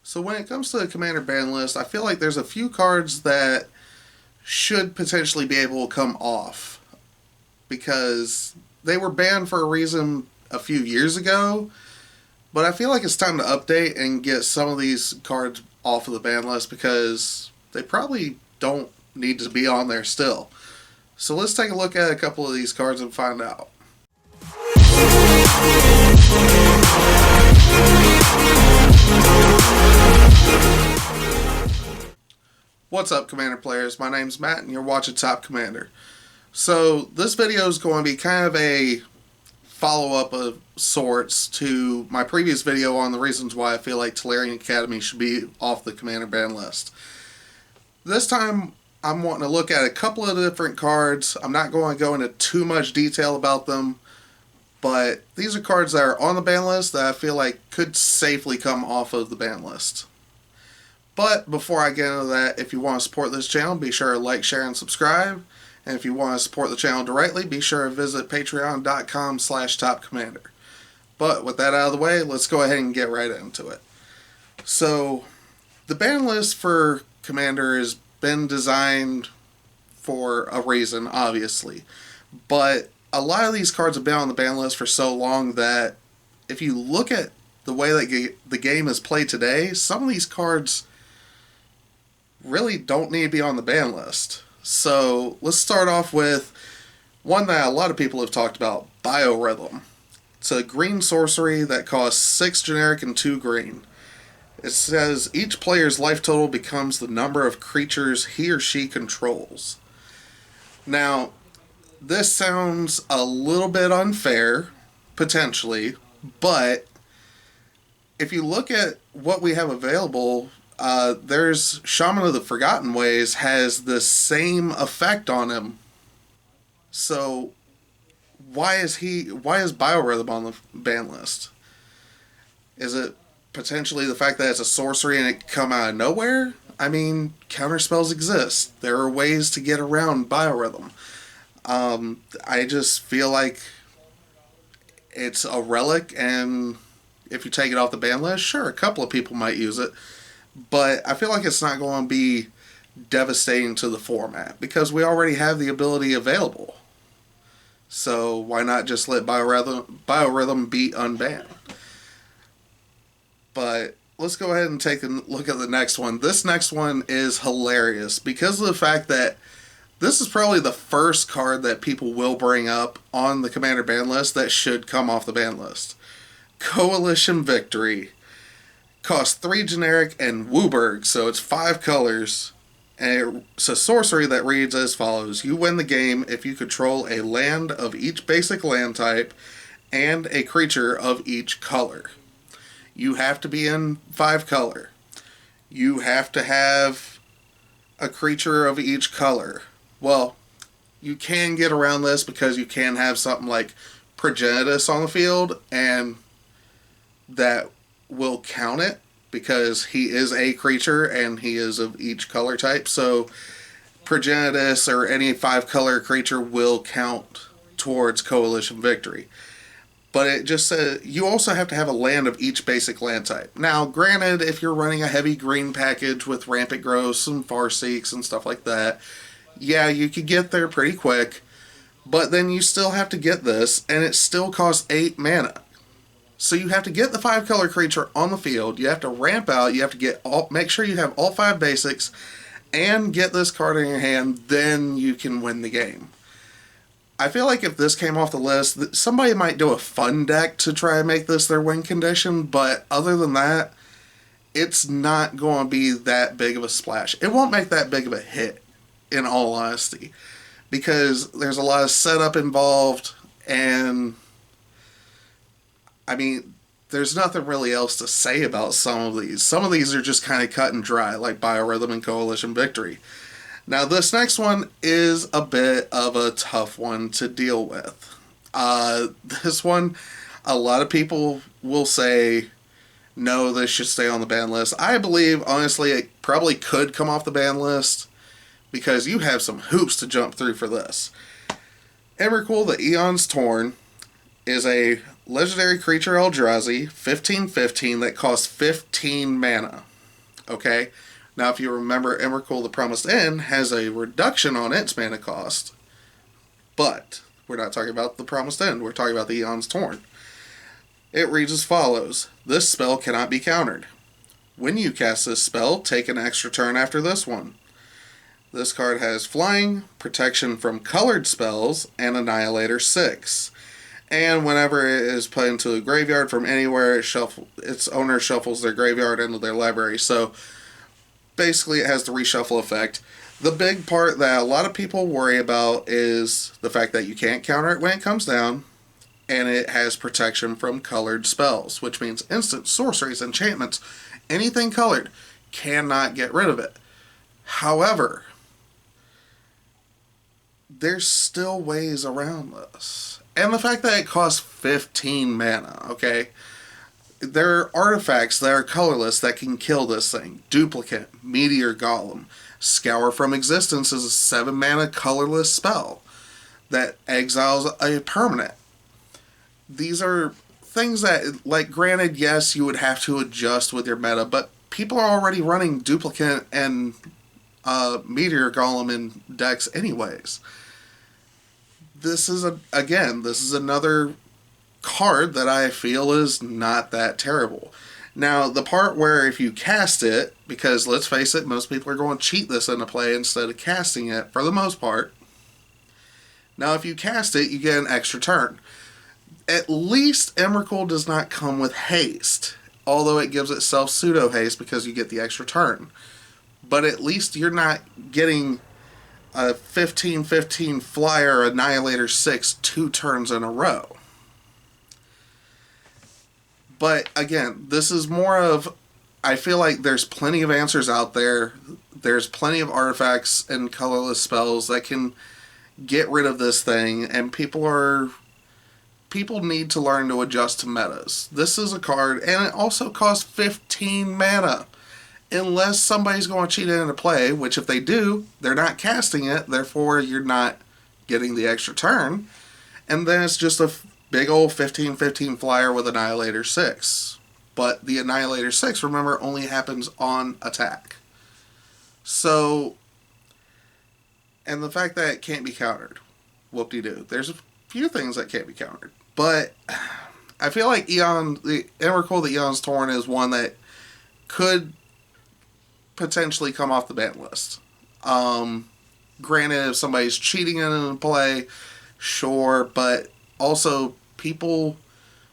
So when it comes to the commander ban list, I feel like there's a few cards that should potentially be able to come off because they were banned for a reason a few years ago, but I feel like it's time to update and get some of these cards off of the ban list because they probably don't need to be on there still. So let's take a look at a couple of these cards and find out. What's up, Commander players? My name's Matt and you're watching Top Commander. So this video is going to be kind of a follow-up of sorts to my previous video on the reasons why I feel like Tolarian Academy should be off the Commander ban list. This time I'm wanting to look at a couple of different cards. I'm not going to go into too much detail about them, but these are cards that are on the ban list that I feel like could safely come off of the ban list. But before I get into that, if you want to support this channel, be sure to like, share, and subscribe. And if you want to support the channel directly, be sure to visit patreon.com/topcommander. But with that out of the way, let's go ahead and get right into it. So, the ban list for Commander has been designed for a reason, obviously. But a lot of these cards have been on the ban list for so long that if you look at the way that the game is played today, some of these cards really don't need to be on the ban list. So let's start off with one that a lot of people have talked about, Biorhythm. It's a green sorcery that costs 6 generic and 2 green. It says each player's life total becomes the number of creatures he or she controls. Now, this sounds a little bit unfair, potentially, but if you look at what we have available, there's Shaman of the Forgotten Ways has the same effect on him. So why is Biorhythm on the ban list? Is it potentially the fact that it's a sorcery and it come out of nowhere? I mean, counterspells exist. There are ways to get around Biorhythm. I just feel like it's a relic, and if you take it off the ban list, sure, a couple of people might use it. But I feel like it's not going to be devastating to the format because we already have the ability available. So why not just let Biorhythm be unbanned? But let's go ahead and take a look at the next one. This next one is hilarious because of the fact that this is probably the first card that people will bring up on the Commander ban list that should come off the ban list. Coalition Victory. Costs 3 generic and Wooburg, so it's 5 colors. And it's a sorcery that reads as follows. You win the game if you control a land of each basic land type and a creature of each color. You have to be in 5 color. You have to have a creature of each color. Well, you can get around this because you can have something like Progenitus on the field, and that will count it because he is a creature and he is of each color type. So Progenitus or any 5 color creature will count towards Coalition Victory. But it just says you also have to have a land of each basic land type. Now, granted, if you're running a heavy green package with Rampant Growths and Farseeks and stuff like that, yeah, you could get there pretty quick. But then you still have to get this, and it still costs 8 mana. So you have to get the 5 color creature on the field, you have to ramp out, you have to make sure you have all 5 basics, and get this card in your hand, then you can win the game. I feel like if this came off the list, somebody might do a fun deck to try and make this their win condition, but other than that, it's not going to be that big of a splash. It won't make that big of a hit, in all honesty, because there's a lot of setup involved, and I mean, there's nothing really else to say about some of these. Some of these are just kind of cut and dry, like Biorhythm and Coalition Victory. Now, this next one is a bit of a tough one to deal with. This one, a lot of people will say, no, this should stay on the ban list. I believe, honestly, it probably could come off the ban list because you have some hoops to jump through for this. Emrakul, the Eon's Torn, is a legendary creature Eldrazi, 15/15, that costs 15 mana. Okay? Now, if you remember, Emrakul the Promised End has a reduction on its mana cost, but we're not talking about the Promised End. We're talking about the Eon's Torn. It reads as follows. This spell cannot be countered. When you cast this spell, take an extra turn after this one. This card has flying, protection from colored spells, and Annihilator 6. And whenever it is put into a graveyard from anywhere, its owner shuffles their graveyard into their library. So basically it has the reshuffle effect. The big part that a lot of people worry about is the fact that you can't counter it when it comes down, and it has protection from colored spells, which means instant, sorceries, enchantments, anything colored cannot get rid of it. However, there's still ways around this. And the fact that it costs 15 mana, okay? There are artifacts that are colorless that can kill this thing. Duplicate, Meteor Golem. Scour from Existence is a 7 mana colorless spell that exiles a permanent. These are things that, like, granted, yes, you would have to adjust with your meta, but people are already running Duplicate and Meteor Golem in decks anyways. This is another card that I feel is not that terrible. Now, the part where if you cast it, because let's face it, most people are going to cheat this into play instead of casting it, for the most part. Now, if you cast it, you get an extra turn. At least Emrakul does not come with haste, although it gives itself pseudo-haste because you get the extra turn. But at least you're not getting a 15/15 flyer Annihilator 6 2 turns in a row. But again, this is more of, I feel like there's plenty of answers out there. There's plenty of artifacts and colorless spells that can get rid of this thing, and people need to learn to adjust to metas. This is a card, and it also costs 15 mana. Unless somebody's going to cheat it into play, which if they do, they're not casting it, therefore you're not getting the extra turn. And then it's just a big old 15/15 flyer with Annihilator 6. But the Annihilator 6, remember, only happens on attack. So, and the fact that it can't be countered, whoop-de-doo. There's a few things that can't be countered. But I feel like the Emrakul, the Eon's Torn, is one that could potentially come off the ban list. Granted, if somebody's cheating in play, sure, but also people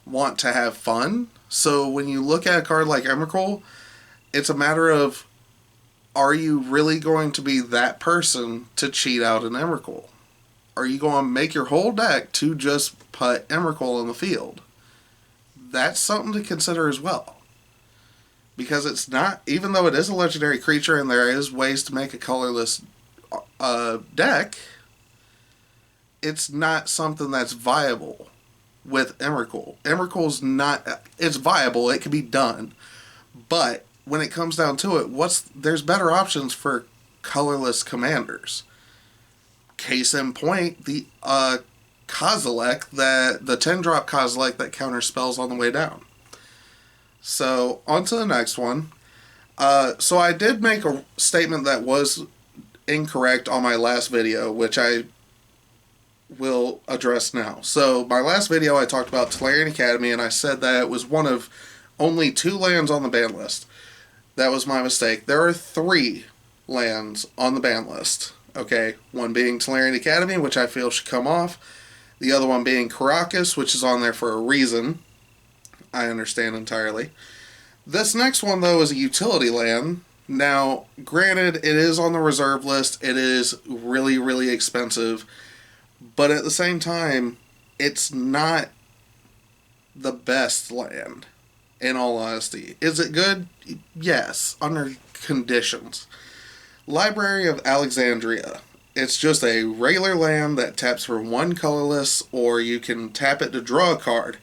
want to have fun. So when you look at a card like Emrakul, it's a matter of, are you really going to be that person to cheat out an Emrakul? Are you going to make your whole deck to just put Emrakul in the field? That's something to consider as well. Because it's not, even though it is a legendary creature and there is ways to make a colorless deck, it's not something that's viable with Emrakul. Emrakul's not, it's viable, it can be done, but when it comes down to it, there's better options for colorless commanders. Case in point, the Kozilek, the 10-drop Kozilek that counters spells on the way down. So, on to the next one. So I did make a statement that was incorrect on my last video, which I will address now. So, my last video I talked about Tolarian Academy, and I said that it was one of only 2 lands on the ban list. That was my mistake. There are 3 lands on the ban list. Okay, one being Tolarian Academy, which I feel should come off. The other one being Karakas, which is on there for a reason. I understand entirely. This next one, though, is a utility land. Now, granted, it is on the reserve list. It is really, really expensive. But at the same time, it's not the best land, in all honesty. Is it good? Yes, under conditions. Library of Alexandria. It's just a regular land that taps for 1 colorless, or you can tap it to draw a card.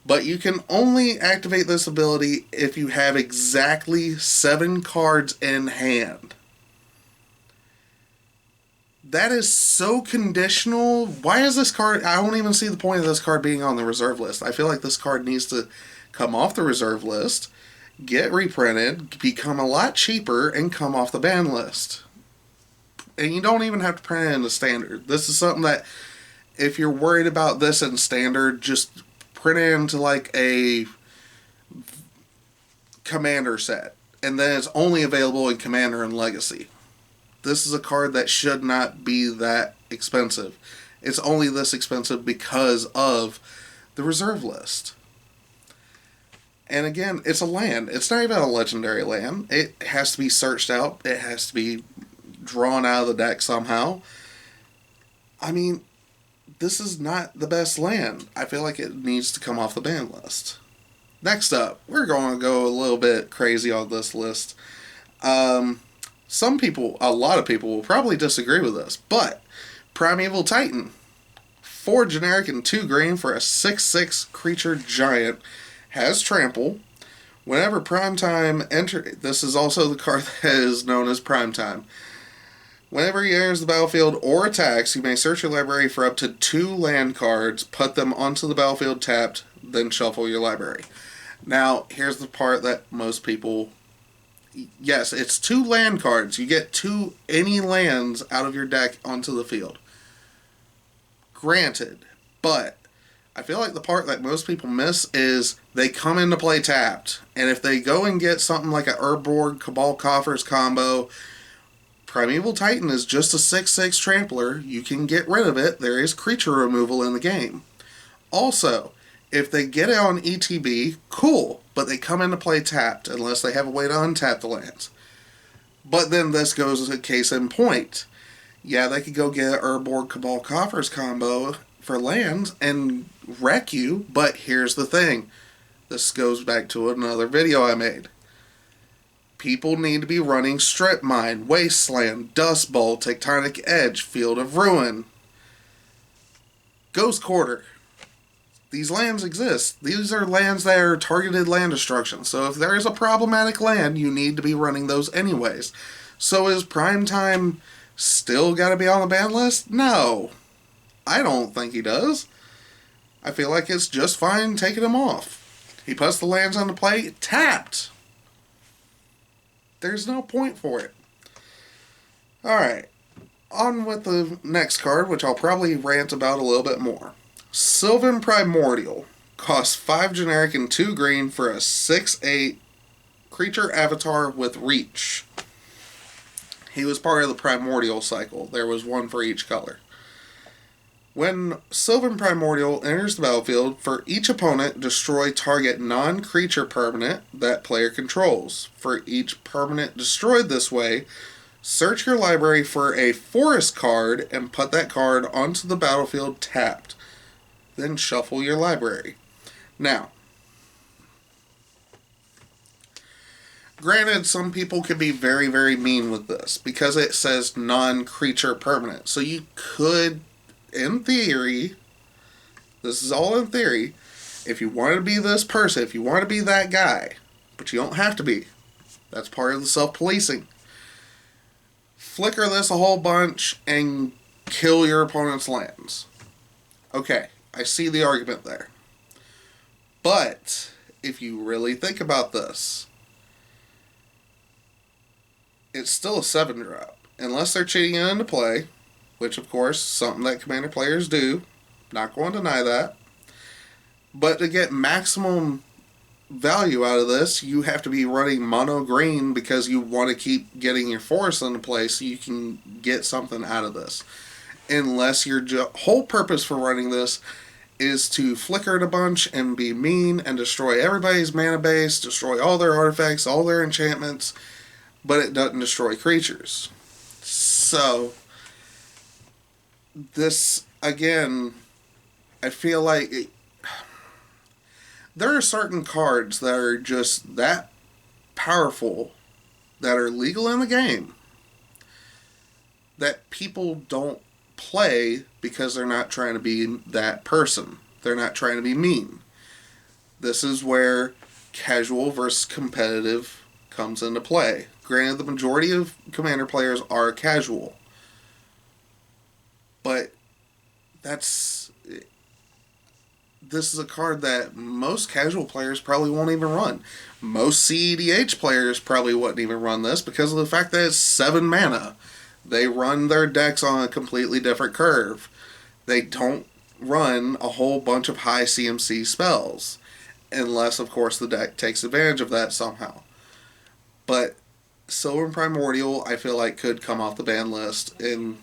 But you can only activate this ability if you have exactly 7 cards in hand. That is so conditional. Why is this card... I don't even see the point of this card being on the reserve list. I feel like this card needs to come off the reserve list, get reprinted, become a lot cheaper, and come off the ban list. And you don't even have to print it in the standard. This is something that, if you're worried about this in standard, just print it into like a commander set. And then it's only available in commander and legacy. This is a card that should not be that expensive. It's only this expensive because of the reserve list. And again, it's a land. It's not even a legendary land. It has to be searched out. It has to be drawn out of the deck somehow. I mean, this is not the best land. I feel like it needs to come off the ban list. Next up, we're going to go a little bit crazy on this list. Some people, a lot of people will probably disagree with this, but Primeval Titan, 4 generic and 2 green for a 6/6 creature giant, has trample. Whenever Primetime enters, this is also the card that is known as Primetime. Whenever he enters the battlefield or attacks, you may search your library for up to 2 land cards, put them onto the battlefield tapped, then shuffle your library. Now, here's the part that most people... Yes, it's 2 land cards. You get 2 any lands out of your deck onto the field. Granted, but I feel like the part that most people miss is they come into play tapped. And if they go and get something like a Urborg Cabal Coffers combo, Primeval Titan is just a 6/6 trampler. You can get rid of it. There is creature removal in the game. Also, if they get it on ETB, cool, but they come into play tapped unless they have a way to untap the lands. But then this goes as a case in point. Yeah, they could go get an Urborg Cabal Coffers combo for lands and wreck you, but here's the thing. This goes back to another video I made. People need to be running Strip Mine, Wasteland, Dust Bowl, Tectonic Edge, Field of Ruin, Ghost Quarter. These lands exist. These are lands that are targeted land destruction. So if there is a problematic land, you need to be running those anyways. So is Primetime still got to be on the ban list? No. I don't think he does. I feel like it's just fine taking him off. He puts the lands on the play, tapped. There's no point for it. Alright. On with the next card, which I'll probably rant about a little bit more. Sylvan Primordial costs 5 generic and 2 green for a 6/8 creature avatar with reach. He was part of the Primordial cycle. There was one for each color. When Sylvan Primordial enters the battlefield, for each opponent, destroy target non-creature permanent that player controls. For each permanent destroyed this way, search your library for a forest card and put that card onto the battlefield tapped. Then shuffle your library. Now, granted, some people can be very, very mean with this because it says non-creature permanent. So you could, in theory, this is all in theory, if you want to be this person, if you want to be that guy, but you don't have to be. That's part of the self-policing. Flicker this a whole bunch and kill your opponent's lands. Okay, I see the argument there. But if you really think about this, it's still a 7-drop. Unless they're cheating it into play, which of course, something that Commander players do. Not going to deny that. But to get maximum value out of this, you have to be running mono green because you want to keep getting your forest into play so you can get something out of this. Unless your whole purpose for running this is to flicker it a bunch and be mean and destroy everybody's mana base, destroy all their artifacts, all their enchantments, but it doesn't destroy creatures. So, this, again, I feel like there are certain cards that are just that powerful, that are legal in the game, that people don't play because they're not trying to be that person. They're not trying to be mean. This is where casual versus competitive comes into play. Granted, the majority of Commander players are casual, but this is a card that most casual players probably won't even run. Most CEDH players probably wouldn't even run this because of the fact that it's 7 mana. They run their decks on a completely different curve. They don't run a whole bunch of high CMC spells. Unless, of course, the deck takes advantage of that somehow. But Sylvan Primordial, I feel like, could come off the ban list in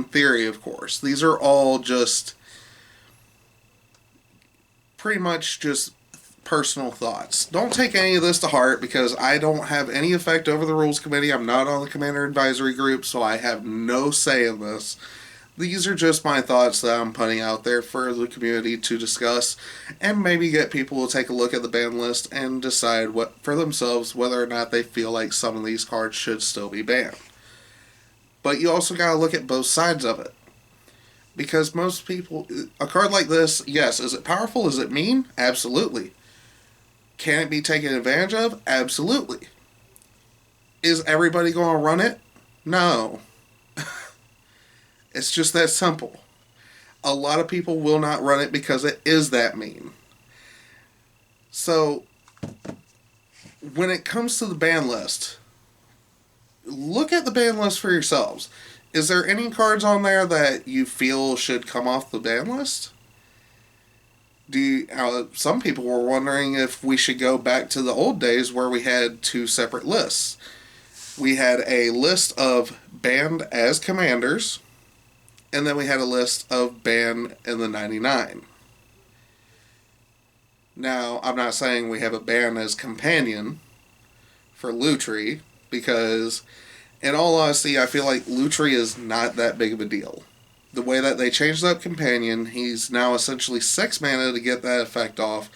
theory, of course. These are all just pretty much just personal thoughts. Don't take any of this to heart because I don't have any effect over the rules committee. I'm not on the commander advisory group, so I have no say in this. These are just my thoughts that I'm putting out there for the community to discuss and maybe get people to take a look at the ban list and decide what for themselves whether or not they feel like some of these cards should still be banned. But you also got to look at both sides of it. Because most people, a card like this, yes, is it powerful? Is it mean? Absolutely. Can it be taken advantage of? Absolutely. Is everybody going to run it? No. It's just that simple. A lot of people will not run it because it is that mean. So, when it comes to the ban list, look at the ban list for yourselves. Is there any cards on there that you feel should come off the ban list? Some people were wondering if we should go back to the old days where we had 2 separate lists. We had a list of banned as commanders, and then we had a list of banned in the 99. Now, I'm not saying we have a ban as companion for Lutri, because in all honesty, I feel like Lutri is not that big of a deal. The way that they changed up Companion, he's now essentially 6 mana to get that effect off.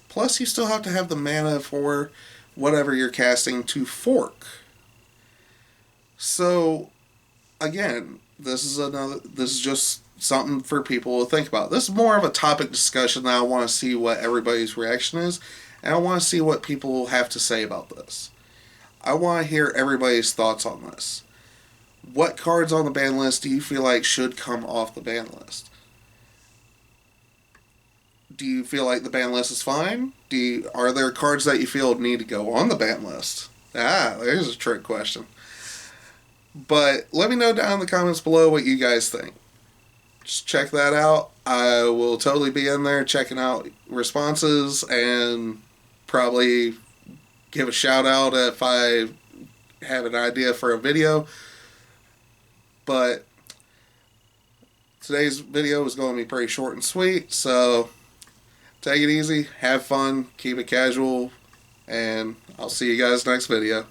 Plus, you still have to have the mana for whatever you're casting to fork. So, again, this is just something for people to think about. This is more of a topic discussion that I want to see what everybody's reaction is, and I want to see what people have to say about this. I want to hear everybody's thoughts on this. What cards on the ban list do you feel like should come off the ban list? Do you feel like the ban list is fine? Are there cards that you feel need to go on the ban list? There's a trick question. But let me know down in the comments below what you guys think. Just check that out. I will totally be in there checking out responses and probably give a shout out if I have an idea for a video. But today's video is going to be pretty short and sweet, so take it easy, have fun, keep it casual, and I'll see you guys next video.